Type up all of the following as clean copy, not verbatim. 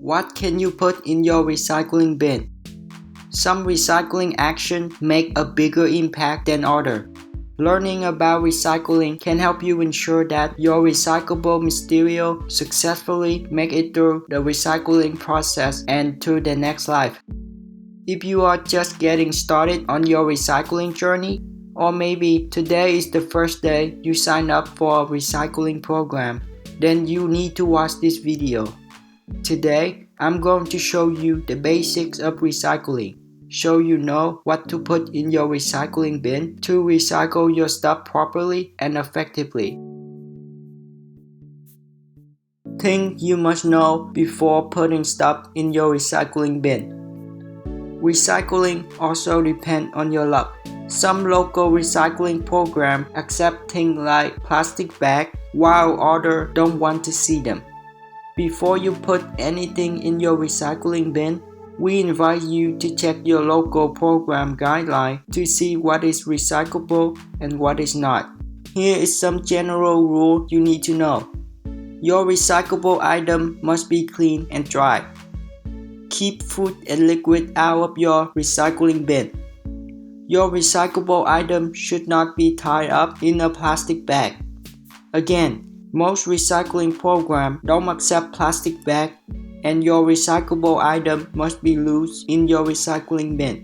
What can you put in your recycling bin? Some recycling actions make a bigger impact than others. Learning about recycling can help you ensure that your recyclable material successfully make it through the recycling process and to the next life. If you are just getting started on your recycling journey, or maybe today is the first day you sign up for a recycling program, then you need to watch this video. Today, I'm going to show you the basics of recycling, so you know what to put in your recycling bin to recycle your stuff properly and effectively. Things you must know before putting stuff in your recycling bin. Recycling also depends on your luck. Some local recycling programs accept things like plastic bags, while others don't want to see them. Before you put anything in your recycling bin, we invite you to check your local program guideline to see what is recyclable and what is not. Here is some general rule you need to know. Your recyclable item must be clean and dry. Keep food and liquid out of your recycling bin. Your recyclable item should not be tied up in a plastic bag. Again, most recycling programs don't accept plastic bags, and your recyclable item must be loose in your recycling bin.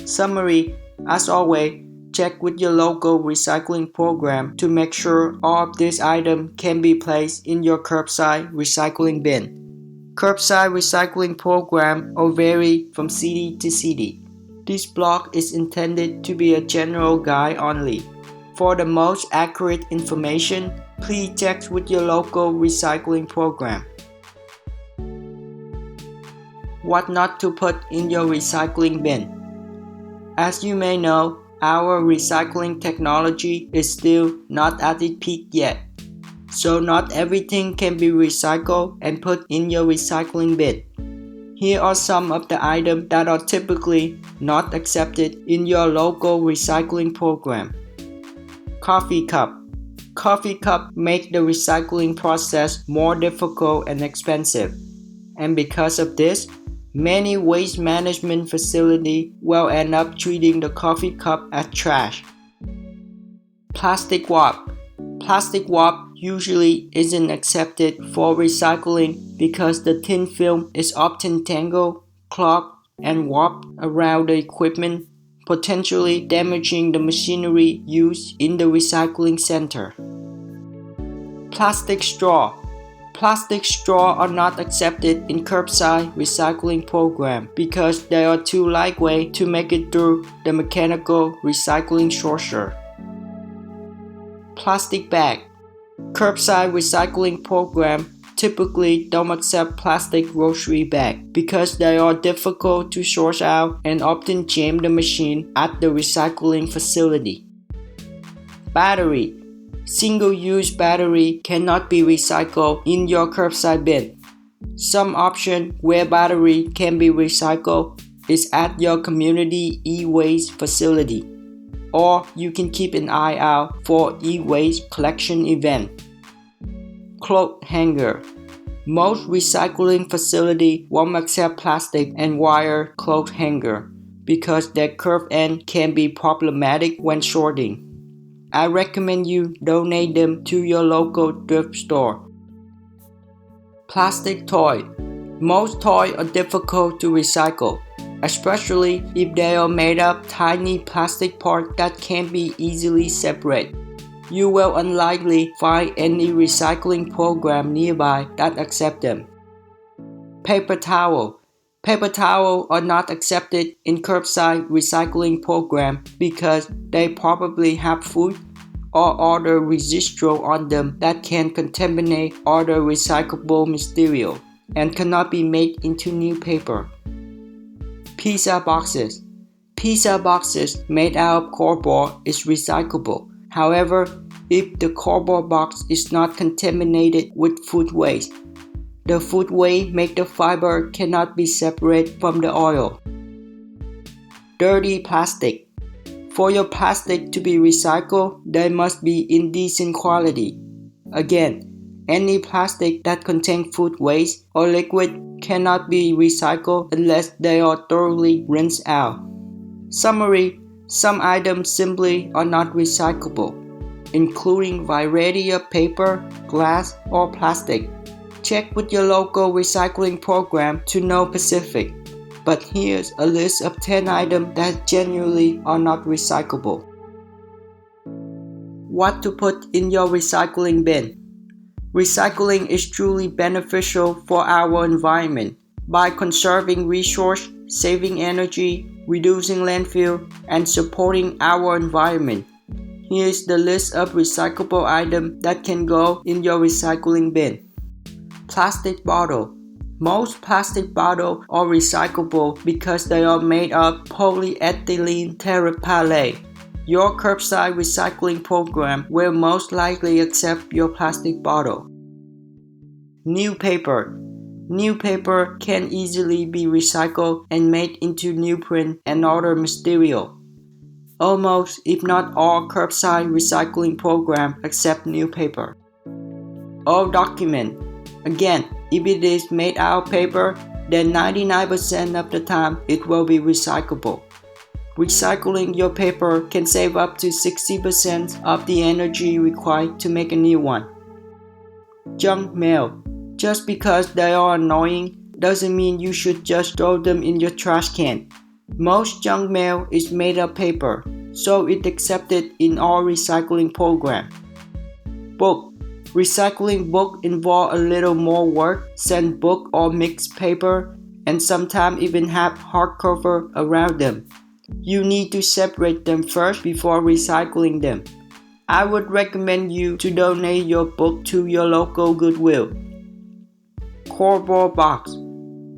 Summary: as always, check with your local recycling program to make sure all of these items can be placed in your curbside recycling bin. Curbside recycling programs vary from city to city. This blog is intended to be a general guide only. For the most accurate information, please check with your local recycling program. What not to put in your recycling bin. As you may know, our recycling technology is still not at its peak yet, so not everything can be recycled and put in your recycling bin. Here are some of the items that are typically not accepted in your local recycling program. Coffee cup. Coffee cup make the recycling process more difficult and expensive. And because of this, many waste management facilities will end up treating the coffee cup as trash. Plastic wrap. Plastic wrap usually isn't accepted for recycling because the thin film is often tangled, clogged, and warped around the equipment, potentially damaging the machinery used in the recycling center. Plastic straw. Plastic straws are not accepted in curbside recycling program because they are too lightweight to make it through the mechanical recycling sorter. Plastic bag. Curbside recycling program typically don't accept plastic grocery bags because they are difficult to sort out and often jam the machine at the recycling facility. Battery. Single-use battery cannot be recycled in your curbside bin. Some option where battery can be recycled is at your community e-waste facility, or you can keep an eye out for e-waste collection event. Cloth hanger. Most recycling facilities won't accept plastic and wire cloth hanger because their curved end can be problematic when sorting. I recommend you donate them to your local thrift store. Plastic toy. Most toys are difficult to recycle, especially if they are made of tiny plastic parts that can't be easily separated. You will unlikely find any recycling program nearby that accept them. Paper towel. Paper towels are not accepted in curbside recycling program because they probably have food or other residual on them that can contaminate other recyclable material and cannot be made into new paper. Pizza boxes. Pizza boxes made out of cardboard is recyclable. However, if the cardboard box is not contaminated with food waste, the food waste make the fiber cannot be separated from the oil. Dirty plastic. For your plastic to be recycled, they must be in decent quality. Again, Any plastic that contains food waste or liquid cannot be recycled unless they are thoroughly rinsed out. Summary: some items simply are not recyclable, including variety of paper, glass, or plastic. Check with your local recycling program to know specific. But here's a list of 10 items that genuinely are not recyclable. What to put in your recycling bin. Recycling is truly beneficial for our environment by conserving resources, saving energy, reducing landfill, and supporting our environment. Here's the list of recyclable items that can go in your recycling bin. Plastic bottle. Most plastic bottles are recyclable because they are made of polyethylene terephthalate. Your curbside recycling program will most likely accept your plastic bottle. New paper. New paper can easily be recycled and made into newsprint and other material. Almost, if not all, curbside recycling programs accept new paper. Old document. Again, if it is made out of paper, then 99% of the time it will be recyclable. Recycling your paper can save up to 60% of the energy required to make a new one. Junk mail. Just because they are annoying doesn't mean you should just throw them in your trash can. Most junk mail is made of paper, so it's accepted in all recycling programs. Book. Recycling books involve a little more work, send book or mixed paper, and sometimes even have hardcover around them. You need to separate them first before recycling them. I would recommend you to donate your book to your local Goodwill. Cardboard box.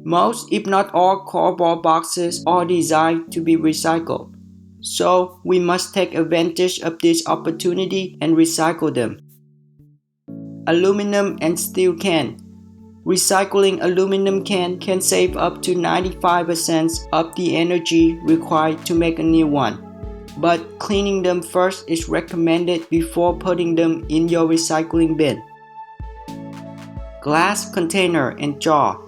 Most, if not all, cardboard boxes are designed to be recycled. So we must take advantage of this opportunity and recycle them. Aluminum and steel can. Recycling aluminum can save up to 95% of the energy required to make a new one. But cleaning them first is recommended before putting them in your recycling bin. Glass container and jar.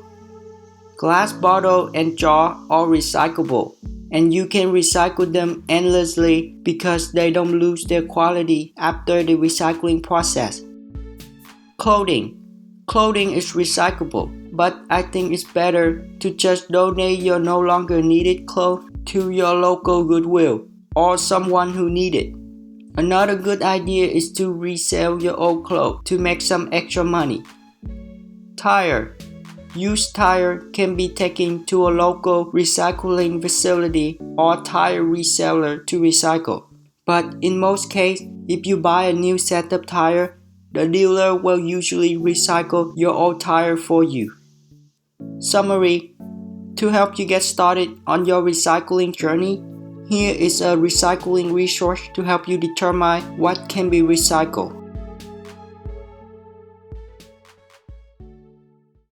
Glass bottle and jar are recyclable, and you can recycle them endlessly because they don't lose their quality after the recycling process. Clothing. Clothing is recyclable, but I think it's better to just donate your no longer needed clothes to your local Goodwill or someone who needs it. Another good idea is to resell your old clothes to make some extra money. Tire. Used tire can be taken to a local recycling facility or tire reseller to recycle. But in most cases, if you buy a new set of tire, the dealer will usually recycle your old tire for you. Summary: to help you get started on your recycling journey, here is a recycling resource to help you determine what can be recycled.